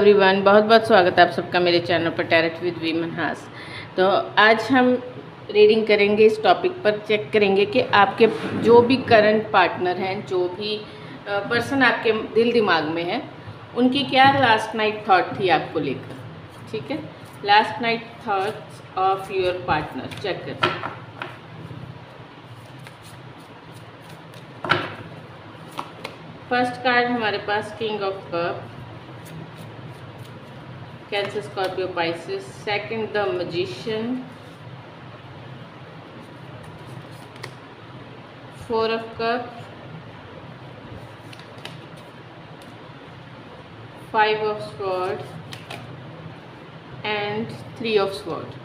Everyone, बहुत बहुत स्वागत है आप सबका मेरे चैनल पर टैरेट विद वी मनहास। तो आज हम रीडिंग करेंगे, इस टॉपिक पर चेक करेंगे कि आपके जो भी करंट पार्टनर हैं, जो भी पर्सन आपके दिल दिमाग में है, उनकी क्या लास्ट नाइट थॉट थी आपको लेकर। ठीक है, last night thoughts of your partner check करते हैं। फर्स्ट कार्ड हमारे पास king of cup, Cancer, Scorpio, Pisces. Second the magician, four of cup, five of sword and three of sword.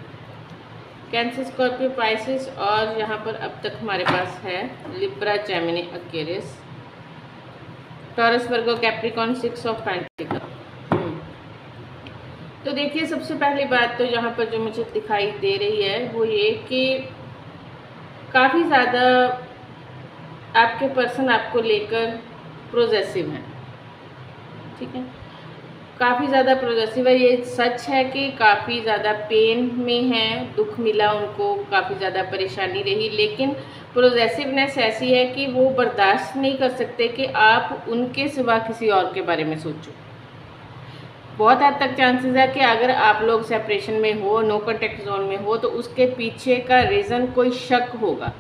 Cancer, Scorpio, Pisces और यहाँ पर अब तक हमारे पास है Libra, Gemini, Aquarius, Taurus, Virgo, Capricorn, six of pentacle. तो देखिए, सबसे पहली बात तो यहाँ पर जो मुझे दिखाई दे रही है वो ये कि काफ़ी ज़्यादा आपके पर्सन आपको लेकर प्रोजेसिव हैं। ठीक है, काफ़ी ज़्यादा प्रोजेसिव है। ये सच है कि काफ़ी ज़्यादा पेन में हैं, दुख मिला उनको, काफ़ी ज़्यादा परेशानी रही, लेकिन प्रोजेसिवनेस ऐसी है कि वो बर्दाश्त नहीं कर सकते कि आप उनके सिवा किसी और के बारे में सोचो। बहुत हद तक चांसेस है कि अगर आप लोग सेपरेशन में हो, नो कॉन्टैक्ट जोन में हो, तो उसके पीछे का रीज़न कोई शक होगा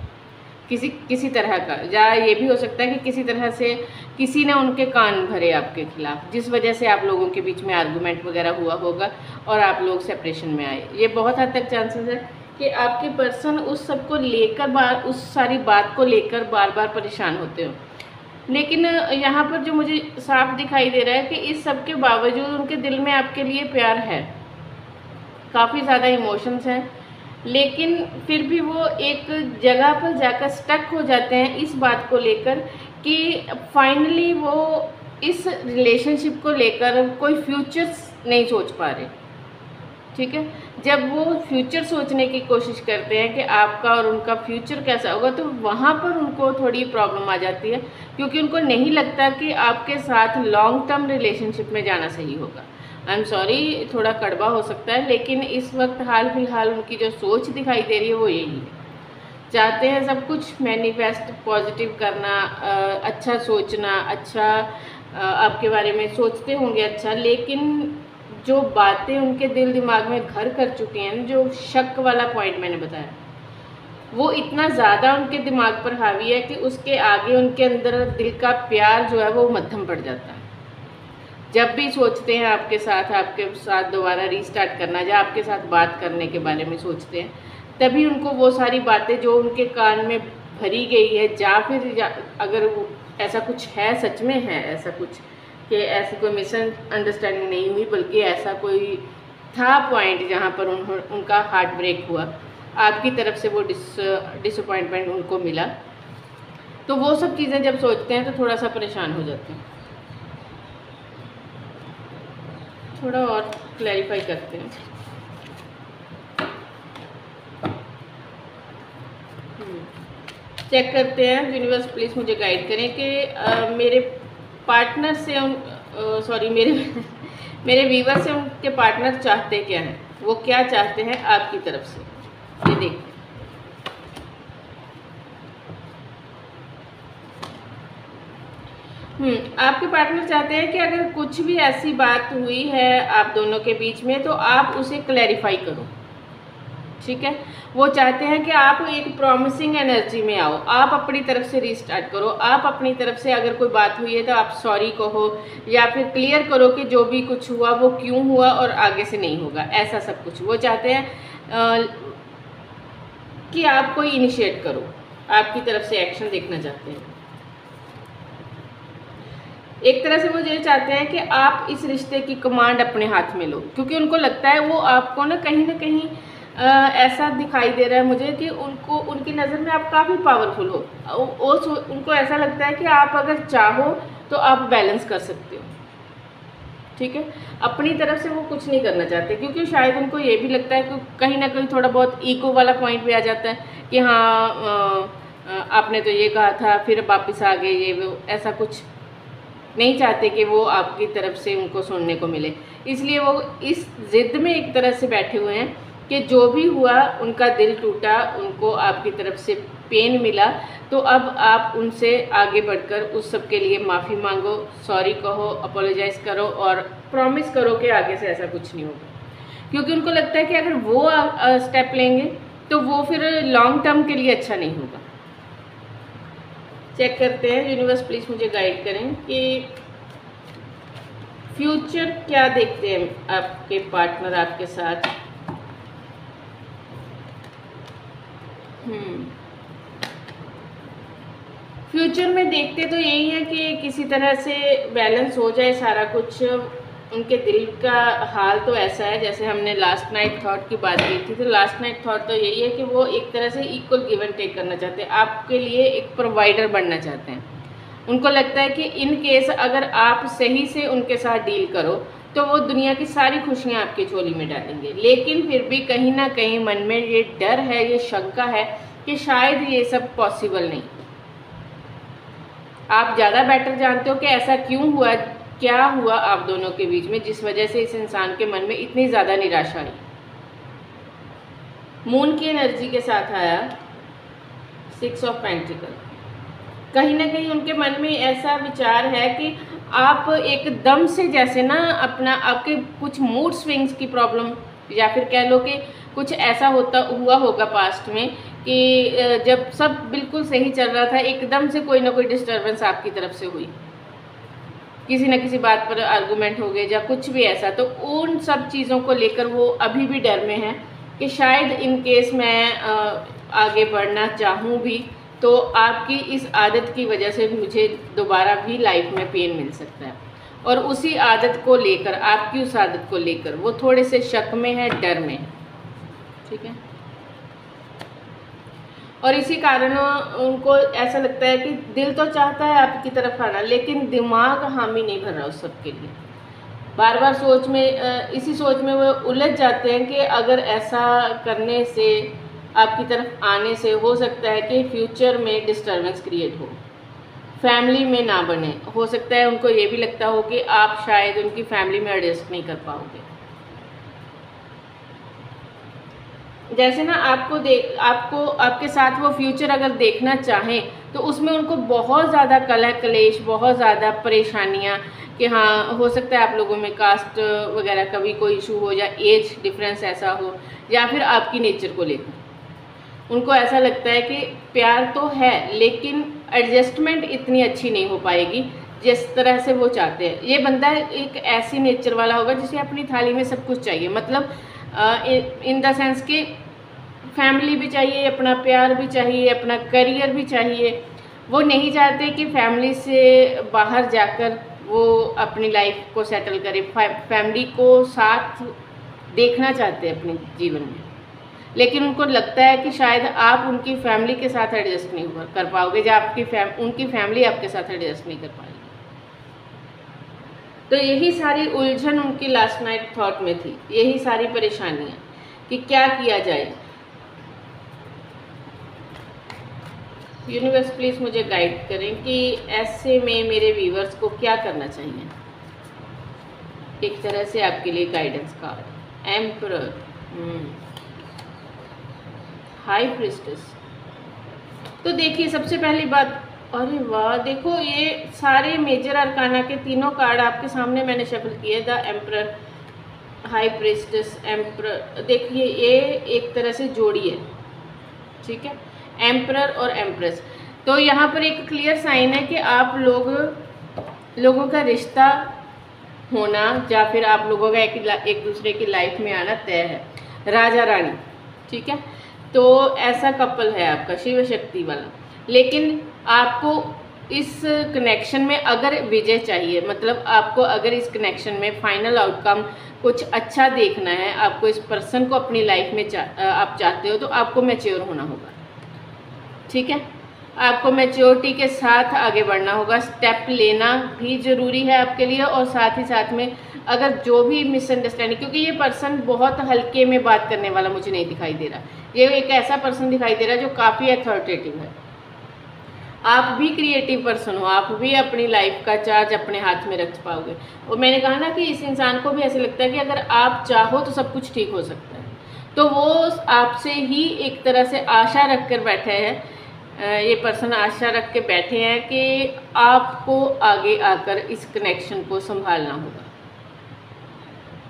किसी तरह का, या ये भी हो सकता है कि किसी तरह से किसी ने उनके कान भरे आपके खिलाफ, जिस वजह से आप लोगों के बीच में आर्गूमेंट वगैरह हुआ होगा और आप लोग सेपरेशन में आए। ये बहुत हद तक चांसेस है कि आपके पर्सन उस सब को लेकर उस सारी बात को लेकर बार बार परेशान होते हो। लेकिन यहाँ पर जो मुझे साफ दिखाई दे रहा है कि इस सब के बावजूद उनके दिल में आपके लिए प्यार है, काफ़ी ज़्यादा इमोशंस हैं, लेकिन फिर भी वो एक जगह पर जाकर स्टक हो जाते हैं इस बात को लेकर कि फाइनली वो इस रिलेशनशिप को लेकर कोई फ्यूचर्स नहीं सोच पा रहे। ठीक है, जब वो फ्यूचर सोचने की कोशिश करते हैं कि आपका और उनका फ्यूचर कैसा होगा, तो वहाँ पर उनको थोड़ी प्रॉब्लम आ जाती है, क्योंकि उनको नहीं लगता कि आपके साथ लॉन्ग टर्म रिलेशनशिप में जाना सही होगा। आई एम सॉरी, थोड़ा कड़वा हो सकता है, लेकिन इस वक्त हाल फिलहाल उनकी जो सोच दिखाई दे रही है वो यही है। चाहते हैं सब कुछ मैनिफेस्ट, पॉजिटिव करना, अच्छा सोचना, अच्छा आपके बारे में सोचते होंगे अच्छा, लेकिन जो बातें उनके दिल दिमाग में घर कर चुकी हैं, जो शक वाला पॉइंट मैंने बताया, वो इतना ज़्यादा उनके दिमाग पर हावी है कि उसके आगे उनके अंदर दिल का प्यार जो है वो मध्यम पड़ जाता है। जब भी सोचते हैं आपके साथ दोबारा रीस्टार्ट करना, या आपके साथ बात करने के बारे में सोचते हैं, तभी उनको वो सारी बातें जो उनके कान में भरी गई है, अगर ऐसा कुछ है, सच में है ऐसा कुछ, कि ऐसी कोई मिसअंडरस्टैंडिंग नहीं हुई, बल्कि ऐसा कोई था पॉइंट जहाँ पर उनका हार्ट ब्रेक हुआ, आपकी तरफ से वो डिसअपॉइंटमेंट उनको मिला, तो वो सब चीज़ें जब सोचते हैं तो थोड़ा सा परेशान हो जाते हैं। थोड़ा और क्लैरिफाई करते हैं। चेक करते हैं, यूनिवर्स प्लीज़ मुझे गाइड करें कि मेरे पार्टनर से मेरे व्यूवर से उनके पार्टनर चाहते क्या हैं, वो क्या चाहते हैं आपकी तरफ से, ये देखते हैं। आपके पार्टनर चाहते हैं कि अगर कुछ भी ऐसी बात हुई है आप दोनों के बीच में, तो आप उसे क्लैरिफाई करो। ठीक है, वो चाहते हैं कि आप एक प्रॉमिसिंग एनर्जी में आओ, आप अपनी तरफ से रीस्टार्ट करो, आप अपनी तरफ से अगर कोई बात हुई है तो आप सॉरी कहो, या फिर क्लियर करो कि जो भी कुछ हुआ वो क्यों हुआ और आगे से नहीं होगा, ऐसा सब कुछ वो चाहते हैं कि आप कोई इनिशिएट करो, आपकी तरफ से एक्शन देखना चाहते हैं। एक तरह से वो ये चाहते हैं कि आप इस रिश्ते की कमांड अपने हाथ में लो, क्योंकि उनको लगता है वो आपको ना कहीं ऐसा दिखाई दे रहा है मुझे कि उनकी नज़र में आप काफ़ी पावरफुल हो। उनको ऐसा लगता है कि आप अगर चाहो तो आप बैलेंस कर सकते हो। ठीक है, अपनी तरफ से वो कुछ नहीं करना चाहते, क्योंकि शायद उनको ये भी लगता है कि कहीं ना कहीं थोड़ा बहुत ईगो वाला पॉइंट भी आ जाता है कि हाँ आपने तो ये कहा था, फिर वापस आ गए, ये वो ऐसा कुछ नहीं चाहते कि वो आपकी तरफ से उनको सुनने को मिले, इसलिए वो इस ज़िद में एक तरह से बैठे हुए हैं कि जो भी हुआ, उनका दिल टूटा, उनको आपकी तरफ से पेन मिला, तो अब आप उनसे आगे बढ़कर उस सब के लिए माफ़ी मांगो, सॉरी कहो, अपोलोजाइज़ करो और प्रॉमिस करो कि आगे से ऐसा कुछ नहीं होगा। क्योंकि उनको लगता है कि अगर वो स्टेप लेंगे तो वो फिर लॉन्ग टर्म के लिए अच्छा नहीं होगा। चेक करते हैं, यूनिवर्स प्लीज़ मुझे गाइड करें कि फ्यूचर क्या देखते हैं आपके पार्टनर आपके साथ। फ्यूचर में देखते तो यही है कि किसी तरह से बैलेंस हो जाए सारा कुछ। उनके दिल का हाल तो ऐसा है, जैसे हमने लास्ट नाइट थॉट की बात की थी, तो लास्ट नाइट थॉट तो यही है कि वो एक तरह से इक्वल गिव एंड टेक करना चाहते हैं, आपके लिए एक प्रोवाइडर बनना चाहते हैं। उनको लगता है कि इन केस अगर आप सही से उनके साथ डील करो तो वो दुनिया की सारी खुशियाँ आपकी झोली में डालेंगे, लेकिन फिर भी कहीं ना कहीं मन में ये डर है, ये शंका है कि शायद ये सब पॉसिबल नहीं। आप ज़्यादा बेटर जानते हो कि ऐसा क्यों हुआ, क्या हुआ आप दोनों के बीच में, जिस वजह से इस इंसान के मन में इतनी ज़्यादा निराशा आई। मून की एनर्जी के साथ आया 6 ऑफ पेंटिकल। कहीं ना कहीं उनके मन में ऐसा विचार है कि आप एकदम से जैसे ना अपना आपके कुछ मूड स्विंग्स की प्रॉब्लम, या फिर कह लो कि कुछ ऐसा हुआ होगा पास्ट में कि जब सब बिल्कुल सही चल रहा था, एकदम से कोई ना कोई डिस्टर्बेंस आपकी तरफ से हुई, किसी न किसी बात पर आर्गूमेंट हो गए या कुछ भी ऐसा। तो उन सब चीज़ों को लेकर वो अभी भी डर में है कि शायद इन केस मैं आगे बढ़ना चाहूँ भी तो आपकी इस आदत की वजह से मुझे दोबारा भी लाइफ में पेन मिल सकता है। और उसी आदत को लेकर, आपकी उस आदत को लेकर वो थोड़े से शक में है, डर में है। ठीक है, और इसी कारण उनको ऐसा लगता है कि दिल तो चाहता है आपकी तरफ आना, लेकिन दिमाग हामी नहीं भर रहा उस सब के लिए। बार बार सोच में, इसी सोच में वो उलझ जाते हैं कि अगर ऐसा करने से, आपकी तरफ आने से हो सकता है कि फ्यूचर में डिस्टर्बेंस क्रिएट हो, फैमिली में ना बने। हो सकता है उनको ये भी लगता हो कि आप शायद उनकी फैमिली में एडजस्ट नहीं कर पाओगे। जैसे ना आपको आपके साथ वो फ्यूचर अगर देखना चाहें तो उसमें उनको बहुत ज़्यादा कलह कलेश, बहुत ज़्यादा परेशानियाँ, कि हाँ हो सकता है आप लोगों में कास्ट वगैरह का भी कोई इशू हो, या एज डिफरेंस ऐसा हो, या फिर आपकी नेचर को लेकर उनको ऐसा लगता है कि प्यार तो है लेकिन एडजस्टमेंट इतनी अच्छी नहीं हो पाएगी जिस तरह से वो चाहते हैं। ये बंदा एक ऐसी नेचर वाला होगा जिसे अपनी थाली में सब कुछ चाहिए, मतलब इन द सेंस कि फैमिली भी चाहिए, अपना प्यार भी चाहिए, अपना करियर भी चाहिए। वो नहीं चाहते कि फैमिली से बाहर जाकर वो अपनी लाइफ को सेटल करे, फैमिली को साथ देखना चाहते हैं अपने जीवन में, लेकिन उनको लगता है कि शायद आप उनकी फैमिली के साथ एडजस्ट नहीं कर पाओगे, या उनकी फैमिली आपके साथ एडजस्ट नहीं कर पाएगी। तो यही सारी उलझन उनकी लास्ट नाइट थॉट में थी, यही सारी परेशानियाँ कि क्या किया जाए। यूनिवर्स प्लीज़ मुझे गाइड करें कि ऐसे में मेरे व्यूवर्स को क्या करना चाहिए। एक तरह से आपके लिए guidance card, emperor, high priestess. तो देखिए सबसे पहली बात, अरे वाह, देखो ये सारे मेजर अरकाना के तीनों कार्ड आपके सामने मैंने शफल किए, the emperor, high priestess, emperor. देखिए ये एक तरह से जोड़ी है, ठीक है, एम्परर और एम्प्रेस। तो यहाँ पर एक क्लियर साइन है कि आप लोगों का रिश्ता होना, या फिर आप लोगों का एक दूसरे की लाइफ में आना तय है, राजा रानी, ठीक है। तो ऐसा कपल है आपका शिव शक्ति वाला, लेकिन आपको इस कनेक्शन में अगर विजय चाहिए, मतलब आपको अगर इस कनेक्शन में फाइनल आउटकम कुछ अच्छा देखना है, आपको इस पर्सन को अपनी लाइफ में आप चाहते हो, तो आपको मैच्योर होना होगा, ठीक है। आपको मैच्योरिटी के साथ आगे बढ़ना होगा, स्टेप लेना भी ज़रूरी है आपके लिए, और साथ ही साथ में अगर जो भी मिसअंडरस्टैंडिंग, क्योंकि ये पर्सन बहुत हल्के में बात करने वाला मुझे नहीं दिखाई दे रहा, ये एक ऐसा पर्सन दिखाई दे रहा है जो काफ़ी अथॉरिटेटिव है। आप भी क्रिएटिव पर्सन हो, आप भी अपनी लाइफ का चार्ज अपने हाथ में रख पाओगे। और मैंने कहा ना कि इस इंसान को भी ऐसे लगता है कि अगर आप चाहो तो सब कुछ ठीक हो सकता है, तो वो आपसे ही एक तरह से आशा रख कर बैठे हैं, ये पर्सन आशा रख के बैठे हैं कि आपको आगे आकर इस कनेक्शन को संभालना होगा।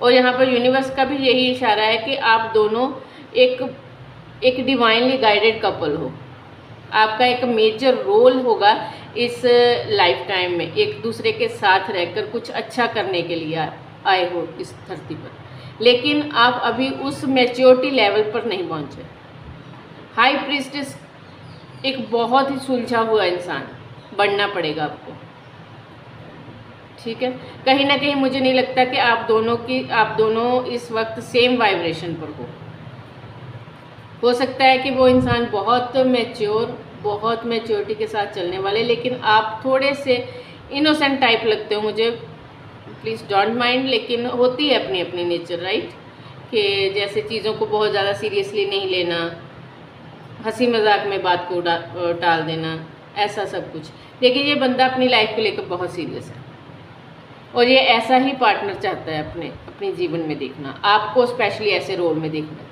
और यहाँ पर यूनिवर्स का भी यही इशारा है कि आप दोनों एक डिवाइनली गाइडेड कपल हो। आपका एक मेजर रोल होगा इस लाइफ टाइम में, एक दूसरे के साथ रहकर कुछ अच्छा करने के लिए आए हो इस धरती पर, लेकिन आप अभी उस मैच्योरिटी लेवल पर नहीं पहुँचे। हाई प्रीस्टेस एक बहुत ही सुलझा हुआ इंसान बनना पड़ेगा आपको, ठीक है। कहीं ना कहीं मुझे नहीं लगता कि आप दोनों इस वक्त सेम वाइब्रेशन पर हो सकता है कि वो इंसान बहुत मैच्योरिटी के साथ चलने वाले, लेकिन आप थोड़े से इनोसेंट टाइप लगते हो मुझे, प्लीज़ डोंट माइंड। लेकिन होती है अपनी अपनी नेचर, राइट, कि जैसे चीज़ों को बहुत ज़्यादा सीरियसली नहीं लेना, हंसी मजाक में बात को टाल देना, ऐसा सब कुछ। देखिए ये बंदा अपनी लाइफ को लेकर बहुत सीरियस है और ये ऐसा ही पार्टनर चाहता है अपने जीवन में देखना, आपको स्पेशली ऐसे रोल में देखना।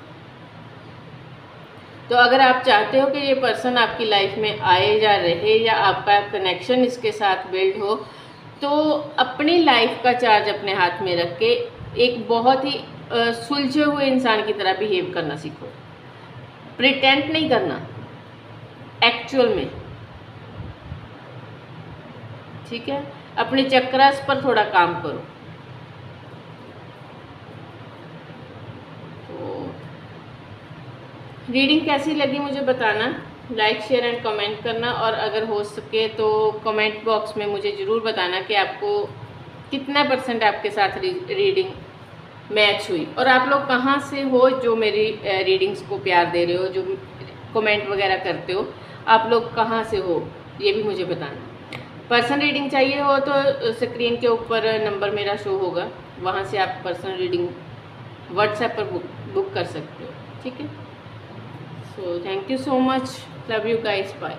तो अगर आप चाहते हो कि ये पर्सन आपकी लाइफ में आए या रहे या आपका कनेक्शन इसके साथ बिल्ड हो, तो अपनी लाइफ का चार्ज अपने हाथ में रख के एक बहुत ही सुलझे हुए इंसान की तरह बिहेव करना सीखो। प्रिटेंड नहीं करना, एक्चुअल में, ठीक है। अपने चक्रस पर थोड़ा काम करो। रीडिंग कैसी लगी मुझे बताना, लाइक शेयर एंड कमेंट करना, और अगर हो सके तो कमेंट बॉक्स में मुझे ज़रूर बताना कि आपको कितना % आपके साथ रीडिंग मैच हुई, और आप लोग कहाँ से हो जो मेरी रीडिंग्स को प्यार दे रहे हो, जो कमेंट वगैरह करते हो, आप लोग कहाँ से हो ये भी मुझे बताना। पर्सन रीडिंग चाहिए हो तो स्क्रीन के ऊपर नंबर मेरा शो होगा, वहाँ से आप पर्सन रीडिंग व्हाट्सएप पर बुक कर सकते हो, ठीक है। So thank you so much, love you guys, bye.